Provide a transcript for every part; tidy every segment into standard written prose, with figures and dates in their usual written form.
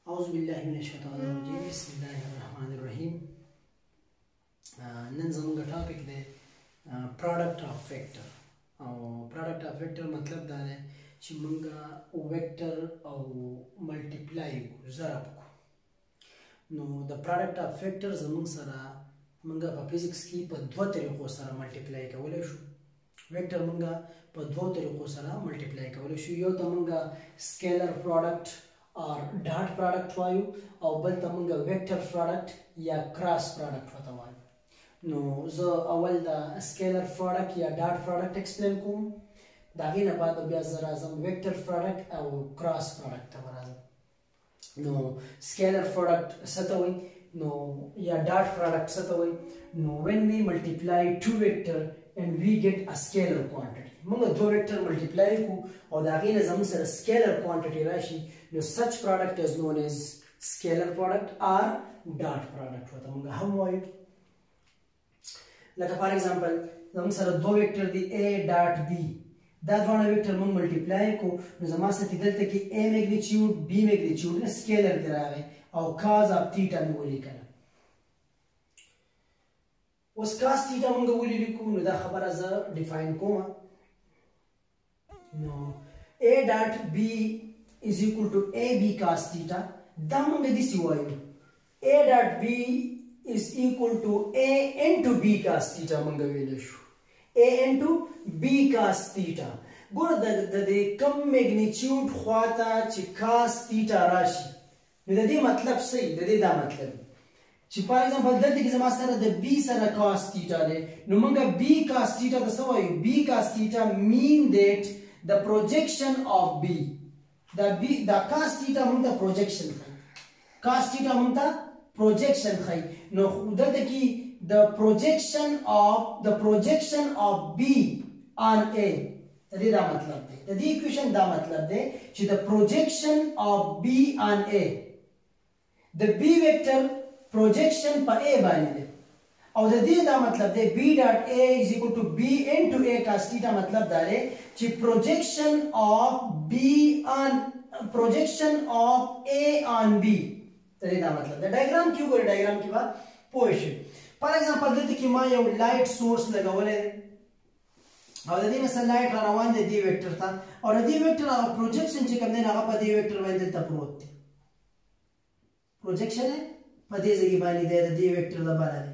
أعوذ بالله من الشيطان الرجيم بسم الله الرحمن الرحيم نن زموږ ټاپک دی پروډکټ اف ویکټر او پروډکټ اف ویکټر مطلب دا دی چې موږ ویکټر او ملټیپلای ضرب کو نو د پروډکټ اف ویکټر زموږ سره موږ په فزیکس کې په دوه طریقو سره ملټیپلای کولای شو ویکټر موږ په دوه طریقو سره ملټیپلای کولای شو یو ته موږ سکیلر پروډکټ اور ډاټ پروډکټ وایو او بل ته موږ ویکټر پروډکټ یا کراس پروډکټ وته وایو نو زه اول د سکیلر پروډکټ یا ډاټ پروډکټ ایکسپلین کوم دا غینه بعد بیا زه راځم ویکټر پروډکټ او کراس پروډکټ ته راځم نو سکیلر پروډکټ څه ته وایي نو یا ډاټ پروډکټ څه ته وایي نو when we multiply two vector and we get a scalar quantity موږ دوه ویکټر ملټیپلای کو او دا غینه زموږ سره سکیلر کوانټیټي راشي نو such product is known as scalar product or dot product وته موږ هم وایو لکه فار ایگزامپل زموږ سره دوه ویکټر دي a ډاټ b دا دوه ویکټر موږ ملټیپلای کو نو زموږ سره دلته کې a میګنیټیوډ b میګنیټیوډ نه سکیلر دی راغی او cos of theta مو ولیکل اوس cos theta موږ ولیکو نو دا خبره زه ډیفاین کوم نو a ډاټ b is equal to ab cos theta دا موږ د سی وایو a ډاټ b is equal to a into b cos theta موږ ویل شو a into b cos theta ګور د کم میګنیټیوډ خواته چې cos theta راشي نو د دې مطلب څه د دې دا مطلب چې فار ایگزامپل دلته کې زما سره د b سره cos theta دی نو موږ b cos theta د څه وایو b cos theta mean that the projection of b دا cos theta موږ ته projection ښایي cos theta موږ ته projection ښایي نو دلته کې the projection of b on a د دې دا مطلب دی د دې equation دا مطلب دی چې the projection of b on a د b vector projection په a باندې دی او د دې دا مطلب دی b dot a is equal to b into a cos theta مطلب دا دی چې projection of a on b د دې دا مطلب دی ډایګرام کې وګورئ ډایګرام کې به پوه شئ فار ایگزامپل دلته کې ما یو لایټ سورس لګولی او د دې مثلا لایټ را روان دی دې ویکټر ته او د دې ویکټر هغه پروجیکشن چې کوم دی هغه په دې ویکټر باندې دلته پروت دی پروجیکشن په دې ځای باندې دی د دې ویکټر لپاره دی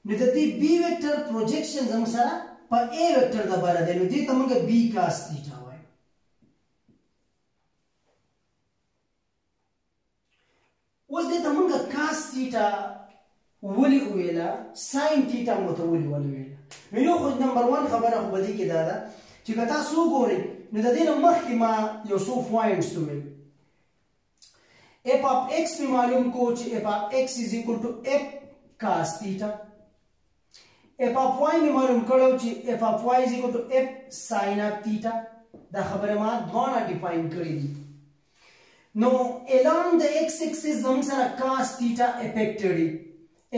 نو د دې b ویکټر پروجیکشن زموږ سره په a ویکټر لپاره دی نو دې ته موږ b cos theta وایو اوس دې ته موږ cos theta ولې ویله sin theta مو ته ولې ویله نو یو خو نمبر 1 خبره خو بدی کې دا ده چې که تاسو وګورئ نو د دې نه مخکې ما یو څو پوینټس وویل f of x می معلوم کو چې f of x is equal to f cos theta f of y می معلوم کړو چې f of y is equal to f sin of theta دا خبره ما دواړه ډیفاین کړې دي نو along the x axis زموږ سره cos theta افیکټډ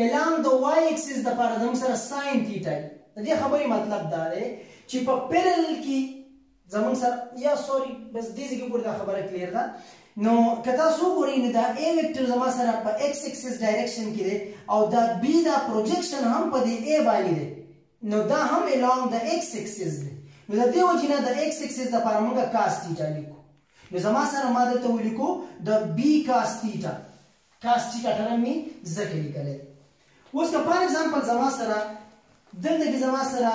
along the y axis د پر زموږ سره sin theta د دې خبرې مطلب دا دی چې په پیرل کې زموږ سره یا سوري بس دې ځکه پورې دا خبره کلیر ده نو که تاسو وګورئ نو دا a ویکټر زما سره په x axis ډایرکشن کې دی او دا b دا پروجیکشن هم په دې a باندې دی نو دا هم along the x axis دی نو د دې وجې نه د x axis لپاره موږ cos theta لیکو نو زما سره ما دلته ولیکو د b cos theta ټرم مې ځکه لیکلی اوس که فار ایگزامپل زما سره دلته کې زما سره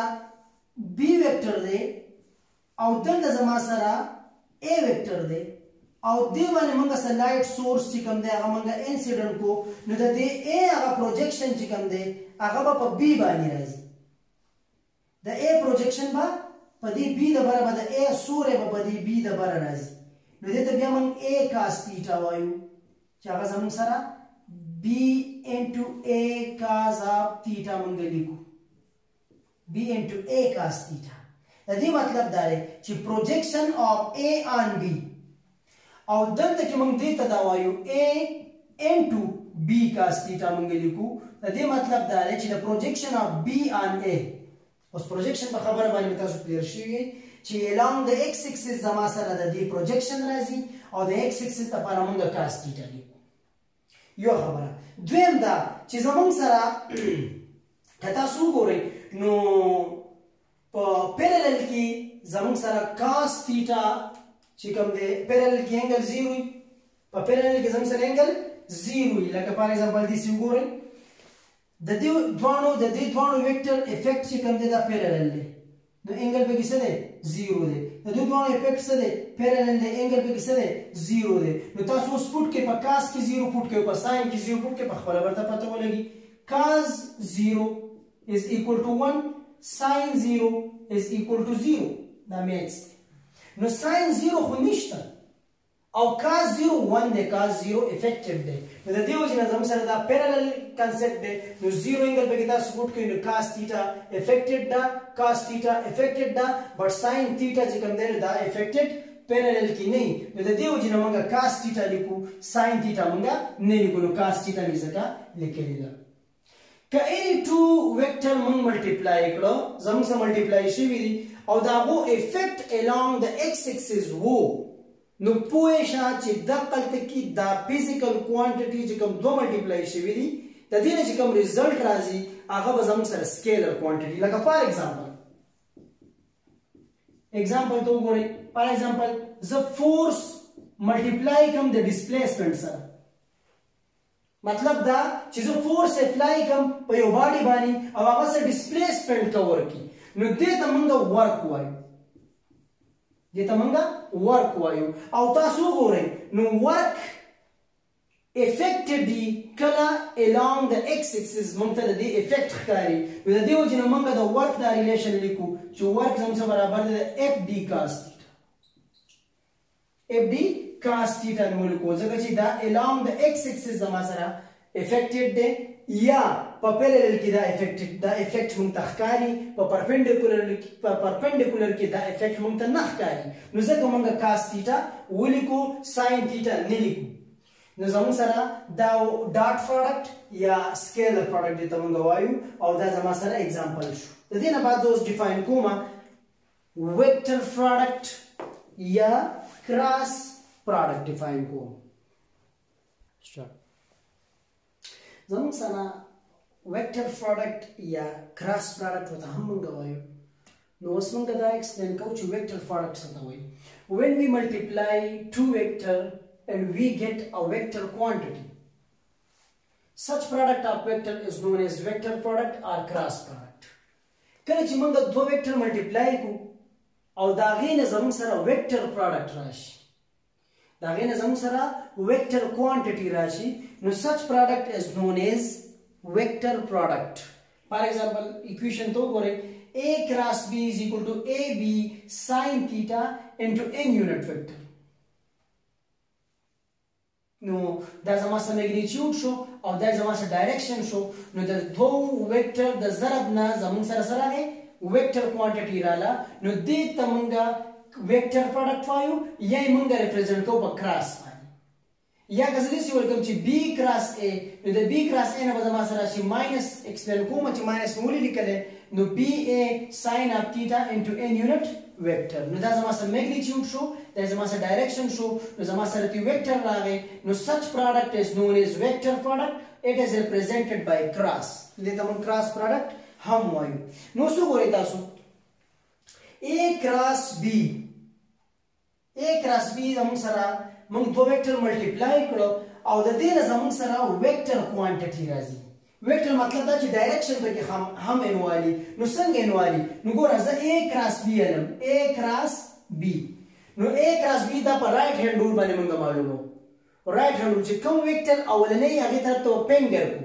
b ویکټر دی او دلته زما سره a ویکټر دی او دې باندې موږ سره لایټ سورس چې کوم دی هغه موږ انسیډنټ کو نو د دې a هغه پروجیکشن چې کوم دی هغه په b باندې راځي د a پروجیکشن به په دې b د بره به د a سورې به په دې b د بره راځي نو دې ته بیا موږ a cos theta وایو چې هغه زموږ سره b into a cos of theta موږ لیکو b into a cos theta د دې مطلب دا دی چې پروجیکشن of a on b او دلته کې موږ دې ته دا وایو a into b cos theta موږ لیکو د دې مطلب دا دی چې د پروجیکشن of b on a اوس پروجیکشن په خبره باندې تاسو کلیر شئ چې along the x axis زما سره د دې پروجیکشن راځي او د x اکسس لپاره موږ cos θ لیکو یو خبره دویم دا چې زموږ سره که تاسو وګورئ نو په پیرالل کې زموږ سره cos θ چې کوم دی پیرالل کې انګل 0 وي په پیرالل کې زموږ سره انګل 0 وي لکه فار ایگزامپل دې وګورئ د دې دوانو ویکټر افیکټ چې کوم دی دا پیرالل دی نو انګل به کې څه دی 0 دی د دې دوانو افیکټ څه دی پیرالل دی انګل به کې څه دی 0 دی نو تاسو اوس پټ کې په cos کې 0 پټ کې په sin کې 0 پټ کې په خپل ورته پته ولګي cos 0 is equal to 1 sin 0 is equal to 0 دا میکس نو sin 0 خو نشته او cos 0 1 دی cos 0 افیکټیو دی نو د دې وجه نه زموږ سره دا پیرالل کنسپټ دی نو 0 انګل به کې تاسو پټ کړئ نو cos θ افیکټډ دا cos θ افیکټډ دا بٹ sin θ چې کوم دی دا افیکټډ پیرالل کې نه نو د دې وجه نه موږ cos θ لیکو sin θ موږ نه لیکو نو cos θ مې ځکه لیکلی ده که any two vector موږ ملټیپلای کړو زموږ سره ملټیپلای شوی دي او دا وو افیکټ along the x axis وو نو پوه شه چې دقل کې دا فزیکل کوانټیټي چې کوم دوه ملټیپلای شوی دي د دې نه چې کوم ریزلټ راځي هغه به زموږ سره سکیلر کوانټیټي لکه فار ایگزامپل ته وګورئ فار ایگزامپل the force multiply کوم د ډیسپلیسمنت سره مطلب دا چې زه فورس اپلای کوم په یو باډي باندې او هغه سره ډیسپلیسمنت کور کی نو دې ته موږ ورک وایو او تاسو وګورئ نو ورک افیکټډ کله along the x axis موږ ته د افیکټ ښکاري نو د دې وجه نه موږ د ورک دا ریلیشن لیکو چې ورک زموږ سره برابر دی FD cos θ نو لیکو ځکه چې دا along the x axis زما سره افیکټډ دی یا په پیرالل کې دا افیکټ موږ ته ښکاري په پرپنډیکولر کې دا افیکټ موږ ته نه ښکاري نو ځکه موږ cos θ ولیکو sin θ نه لیکو نو زموږ سره دا ډاټ پروډکټ یا سکیلر پروډکټ دې ته موږ وایو او دا زما سره اگزامپل شو د دې نه بعد اوس ډیفاین کوم ویکټر پروډکټ یا کراس پروډکټ ډیفاین کوم زموږ سره ویکټر پروډکټ یا کراس پروډکټ ته هم موږ وایو نو اوس موږ دا ایکسپلین کوو چې ویکټر پروډکټ څه ته وایي when we multiply two vector and we get a vector quantity such product of vector is known as vector product or cross product کله چې موږ دوه ویکټر ملټیپلای کو او دا غینه زموږ سره ویکټر پروډکټ راشي دا غینه زموږ سره ویکټر کوانټیټي راشي نو such product is known as vector product for example equation to وګورئ a cross b is equal to ab sin theta into n unit vector نو دا زما سره میګنیټیوډ شو او دا زما سره ډایرکشن شو نو د دوه ویکټر د ضرب نه زموږ سره راغی ویکټر کوانټیټي رااله نو دې ته موږ ویکټر پروډکټ وایو یا موږ ریپرزینټ کوو په کراس باندې یا که زه داسې ولیکم چې b کراس a نو د b کراس a نه به زما سره راشي ماینس ایکسپلین کوم چې ماینس مې ولې لیکلی نو ba sin of theta into n unit vector نو دا زما سره میګنیټیوډ شو دا زما سره ډایرکشن شو نو زما سره تی ویکټر راغی نو such product is known as vector product it is represented by cross دې ته موږ کراس پروډکټ هم وایو نو څه ګورئ تاسو a cross b زموږ سره موږ دوه ویکټر ملټیپلای کړو او د دې نه زموږ سره ویکټر کوانټیټي راځي ویکټر مطلب دا چې ډایرکشن پکې هم انوالي نو څنګه انوالي نو ګوره زه a cross b علم a cross b نو a cross b دا په رائټ هینډ رول باندې موږ معلومو رائټ هینډ رول چې کوم ویکټر اولنۍ هغه طرف ته پینګر کو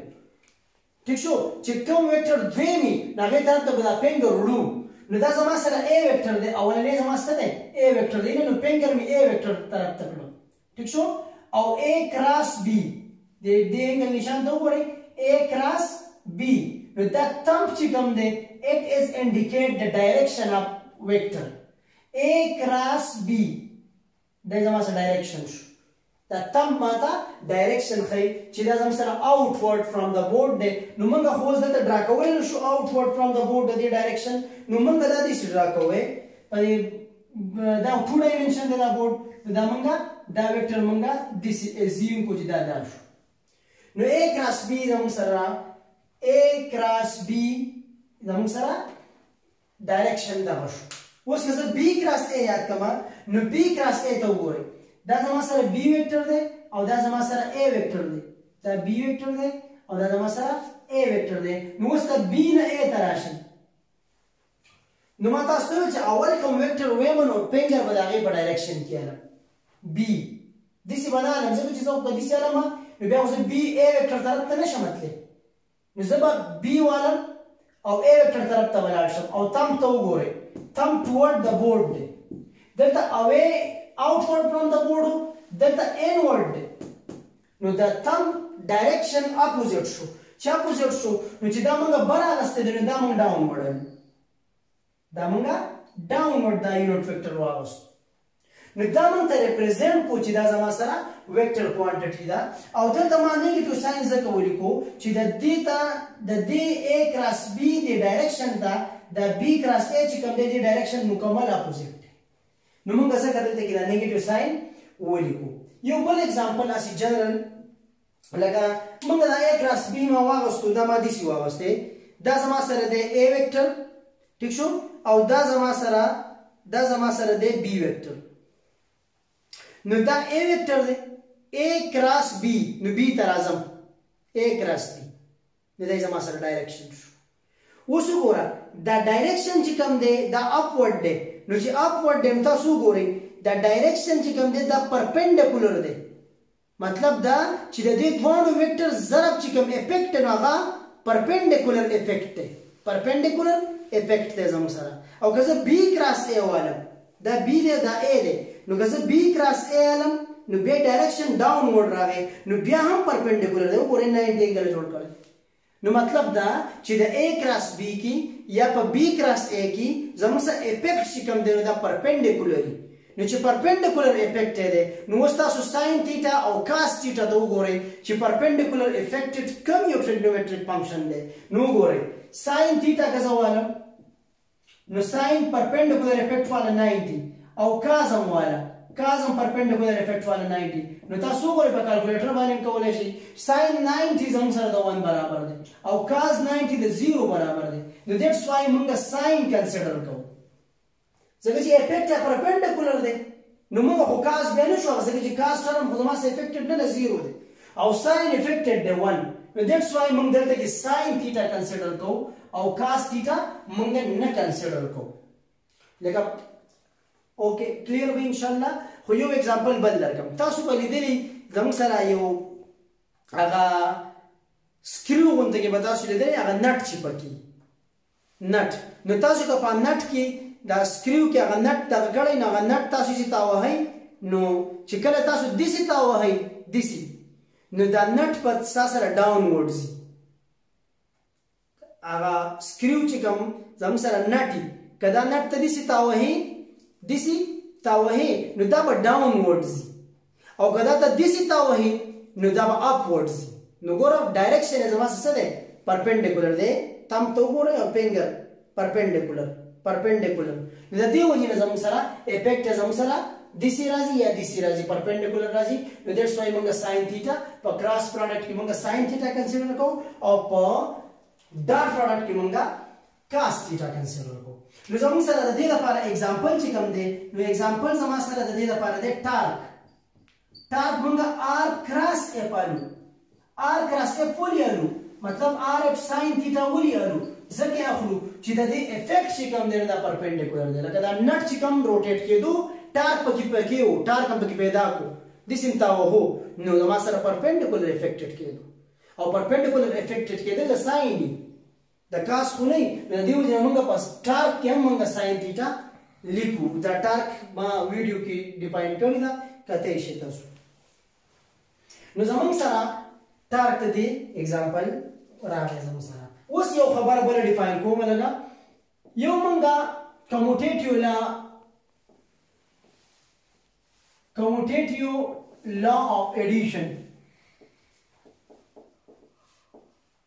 ٹھیک شو چې کوم ویکټر دویمي هغه طرف ته دا پینګر وړو نو دا زما سره a ویکټر دی اولنۍ زما سره دی a ویکټر دی نو پینګر می a ویکټر طرف ته کړو ٹھیک شو او a cross b دې انګل نشان ته وګورئ a cross b نو دا thumb چې کوم دی it is indicate the direction of vector a cross b دا زما سره ډایرکشن شو دا thumb ماته ډایرکشن خي چې دا زما سره outward from the board دی نو موږ خو ځته ډرا کوی شو outward from the board د دې ډایرکشن نو موږ دا دې ډرا کوی دا 2 ډایمنشن دی دا بورډ دا موږ دا ویکټر مونږه دسی زیوم کو چې دا شو نو a کراس b زموږ سره a کراس b زموږ سره ډایرکشن دا شو اوس که زه b کراس a یاد کما نو b کراس a ته وګورئ دا زما سره b ویکټر دی او دا زما سره a ویکټر دی دا b ویکټر دی او دا زما سره a ویکټر دی نو اوس ته b نه a ته راشي نو ما تاسو ته چې اول کوم ویکټر وایم نو پنجر به د هغې په ډایرکشن کې علم b داسې به نه علم ځکه چې زه په داسې علم نو بیا خو زه b a ویکټر طرف ته نشم تللی نو زه به b والم او a ویکټر طرف ته ولاړ شم او تم ته وګورئ تم ټورډ د بورډ دی دلته اوے outward from the board دلته inward دی نو د تم ډایرکشن اپوزیټ شو چې اپوزیټ شو نو چې دا مونږ بر اغستی دی نو دا مونږ ډاونورډ دا مونږه ډاونورډ دا یونټ ویکټر واغوست نو دا مونږ ته ریپرزینټ کو چې دا زما سره ویکټر کوانټیټي ده او دلته ما نیګیټیو ساین ځکه ولیکو چې د دې ته د دې a کراس b د ډایرکشن ده د b کراس a چې کوم دی د ډایرکشن مکمل اپوزیټ دی نو مونږ څنګه دلته کې دا نیګیټیو ساین ولیکو یو بل اگزامپل اسی جنرال لکه مونږ دا a کراس b ما واغوستو دا ما دسی واغوسته دا زما سره د a ویکټر ٹھیک شو او دا زما سره د b ویکټر نو دا a ویکټر دی a کراس b نو b تر اعظم a کراس b نو دا زما سره ډایرکشن شو اوس وګوره دا ډایرکشن چې کوم دی دا اپورډ دی نو چې اپورډ دی تاسو وګورئ دا ډایرکشن چې کوم دی دا پرپینډیکولر دی مطلب دا چې د دې دوه ویکټر ضرب چې کوم افیکټ نه هغه پرپینډیکولر افیکټ دی پرپینډیکولر افیکټ دی زموږ سره او که زه b کراس a والم دا b دی دا a دی نو که زه b کراس a والم نو بیا ډایرکشن ډاونورډ راغی نو بیا هم پرپینډیکولر دی وګورئ 90 انګل جوړ کړی نو مطلب دا چې د a کراس b کې یا په b کراس a کې زموږ سره افیکټ چې کوم دی دا پرپینډیکولر دی نو چې پرپینډیکولر افیکټ دی نو اوس تاسو ساين تیټا او کاس تیټا ته وګورئ چې پرپینډیکولر افیکټډ کوم یو ټریګنومټریک فنکشن دی نو وګورئ ساين تیټا که زه والم نو ساين پرپینډیکولر افیکټ والا 90 او کازم والا کازم پرپینډیکولر افیکټ والا 90 نو تاسو وګورئ په کیلکولیټر باندې کولای شئ ساين 90 زموږ سره د 1 برابر دی او کاز 90 د 0 برابر دی نو دیټس وای موږ ساين کنسیډر کوو ځکه چې افیکټ پرپینډیکولر دی نو موږ خو کاز بیا نه شو ځکه چې کاز ټرم خو زما سره افیکټډ نه 0 دی او ساين افیکټډ دی 1 نو دیټس وای موږ دلته کې ساين تیټا کنسیډر کوو او کاس تیټا موږ نه کنسیډر کوو لکه اوکے کلیر به ان شاء الله خو یو एग्जांपल بل درکم تاسو په لیدلی زموږ سره یو هغه سکرو غونډه کې به تاسو لیدلی هغه نټ چې پکې نټ نو تاسو په نټ کې دا سکرو کې هغه نټ د غړې نه هغه نټ تاسو چې تاوهي نو چې کله تاسو دسی تاوهي دسی نو دا نټ په سره ډاونورډز هغه سکرو چې کوم زموږ سره نټي کدا نټ ته دسی تاوهي دسی تاوهي نو دا به ډاونورډز او کدا ته دسی تاوهي نو دا به اپورډز نو ګورو ډایرکشن زما څه ده پرپینډیکولر دی تم تو ګورئ او فنګر پرپینډیکولر نو د دې وجه نه زموږ سره افیکټ زموږ سره دسی راځي یا دسی راځي پرپینډیکولر راځي نو دیټس وای موږ ساين تیټا په کراس پروډکټ کې موږ ساين تیټا کنسیډر کوو او په ډاټ پروډکټ کې موږ کاس تیټا کنسیډر کوو نو زموږ سره د دې لپاره एग्जांपल چې کوم دی نو एग्जांपल زموږ سره د دې لپاره دی ټارک موږ r کراس a پالو r کراس a پولیالو مطلب r f sin theta ولیالو ځکه اخلو چې د دې افیکټ چې کوم دی دا پرپینډیکولر دی لکه دا نټ چې کوم روټیټ کېدو ټارک پکې وو ټارک هم پکې پیدا کو د سیمتا وو نو زموږ سره پرپینډیکولر افیکټډ کېدو او پرپینډیکولر افیکټډ کېدل ساين دی د کاس خو نه د دې وجه موږ په ټارک کې موږ ساين تیټا لیکو دا ټارک ما ویډیو کې ډیفاین کړی دا کته شي تاسو نو زموږ سره ټارک ته دی एग्जांपल راغلی زموږ سره اوس یو خبره بل ډیفاین کوم لګا یو موږ کموټیټیو لا اف ایډیشن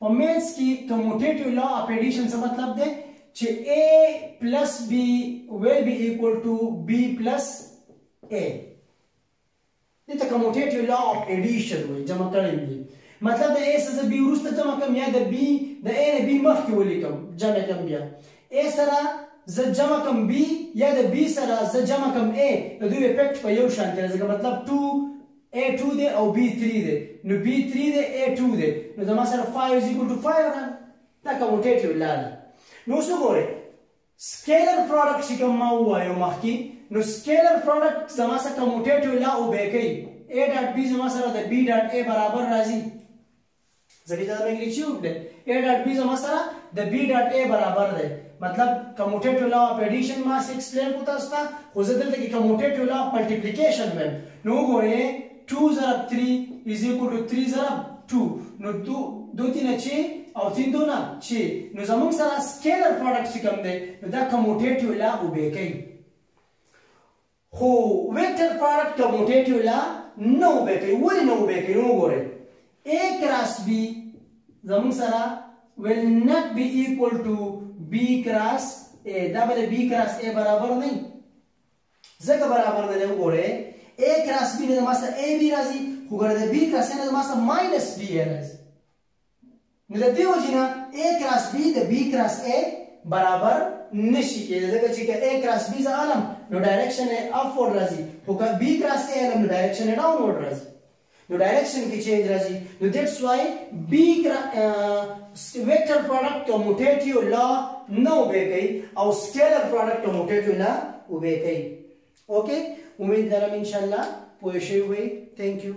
په مینس کې کموټیټیو لا اف ایډیشن څه مطلب دی چې a plus b will be equal to b plus a دې ته کموټیټیو لا اف ایډیشن وایي جمع کړی دي مطلب د A سره B وروسته جمع کوم یا د A نه B مخکې ولیکم جمع کوم بیا A سره زه جمع کوم B یا د B سره زه جمع کوم A د دوی افیکټ په یو شان دی ځکه مطلب 2A2 دی او B3 دی نو B3 دی A2 دی نو زما سره 5 is equal to 5 راغله دا کموټیټیو لا ده نو اوس وګورئ سکیلر پروډکټ چې کوم ما ووایو مخکې نو سکیلر پروډکټ زما سره کموټیټیو لا اوبې کوي A ډاټ B زما سره د B ډاټ A برابر راځي ځکه دا مې لیکلو دی A ډاټ B زما سره د B ډاټ A برابر دی مطلب کموټیټیو لا اف ایډیشن ما ایکسپلین کو تاسو ته خو زه دلته کې کموټیټیو لا اف ملټیپلیکیشن وایم نو وګورئ 2 ضرب 3 is equal to 3 ضرب 2 نو 2 3 6 او 3 2 6 نو زموږ سره سکیلر پروډکټ چې کوم دی نو دا کموټیټیو لا اوبې کوي خو ویکټر پروډکټ کموټیټیو لا نو اوبې کوي ولې نو اوبې کوي نو وګورئ A cross B زموږ سره will not be equal to B cross A دا به B cross A برابر نه ځکه برابر نه وګورئ A cross B نه زما سره AB راځي خو ګوره د B cross A نه زما سره minus B راځي نو د دې وجې نه A cross B د B cross A برابر نشي کېدای ځکه چې A cross B زه علم نو ډایرکشن یې upward راځي خو که B cross A علم نو ډایرکشن یې downward راځي نو ډایرکشن کې چینج راځي نو دیټس وای B ویکټر پروډکټ کموټیټیو لا نو اوبې کوي او سکیلر پروډکټ کموټیټیو لا اوبې کوي اوکے امید لرم ان شاء الله پوه شئ وئ تھینک یو